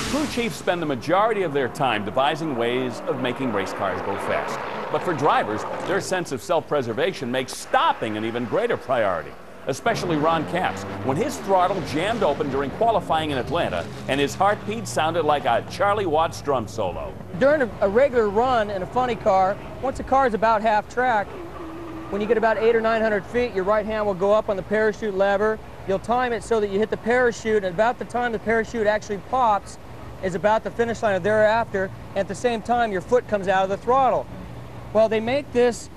Crew chiefs spend the majority of their time devising ways of making race cars go fast. But for drivers, their sense of self-preservation makes stopping an even greater priority. Especially Ron Capps, when his throttle jammed open during qualifying in Atlanta and his heartbeat sounded like a Charlie Watts drum solo. During a regular run in a funny car, once a car is about half track, when you get about 800 or 900 feet, your right hand will go up on the parachute lever. You'll time it so that you hit the parachute, and about the time the parachute actually pops is about the finish line or thereafter. At the same time, your foot comes out of the throttle. Well, they make this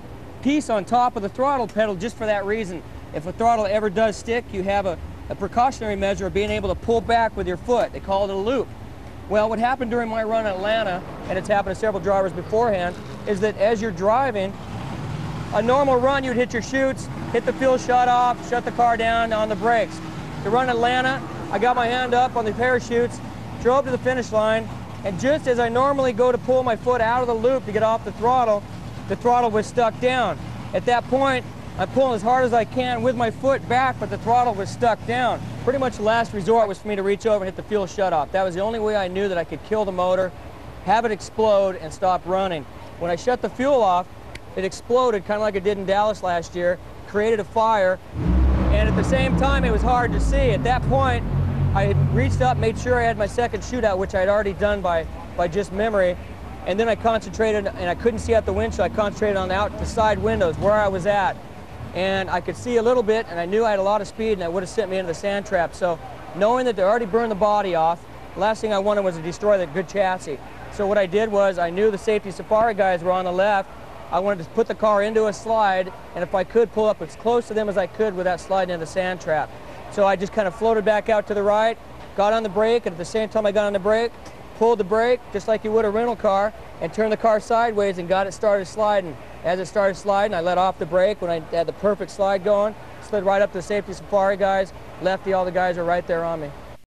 piece on top of the throttle pedal just for that reason. If a throttle ever does stick, you have a precautionary measure of being able to pull back with your foot. They call it a loop. Well, what happened during my run in Atlanta, and it's happened to several drivers beforehand, is that as you're driving, a normal run, you'd hit your chutes, hit the fuel shut off, shut the car down on the brakes. To run Atlanta, I got my hand up on the parachutes, drove to the finish line, and just as I normally go to pull my foot out of the loop to get off the throttle was stuck down. At that point, I'm pulling as hard as I can with my foot back, but the throttle was stuck down. Pretty much the last resort was for me to reach over and hit the fuel shutoff. That was the only way I knew that I could kill the motor, have it explode, and stop running. When I shut the fuel off, it exploded, kind of like it did in Dallas last year, created a fire, and at the same time, it was hard to see. At that point, I had reached up, made sure I had my second shootout, which I had already done by just memory, and then I concentrated, and I couldn't see out the windshield, I concentrated on out the side windows, where I was at. And I could see a little bit, and I knew I had a lot of speed, and that would have sent me into the sand trap. So knowing that they already burned the body off, the last thing I wanted was to destroy that good chassis. So what I did was, I knew the safety safari guys were on the left. I wanted to put the car into a slide, and if I could, pull up as close to them as I could without sliding into the sand trap. So I just kind of floated back out to the right, got on the brake, and at the same time I got on the brake, pulled the brake, just like you would a rental car, and turned the car sideways and got it started sliding. As it started sliding, I let off the brake when I had the perfect slide going, slid right up to the safety safari guys, lefty, all the guys are right there on me.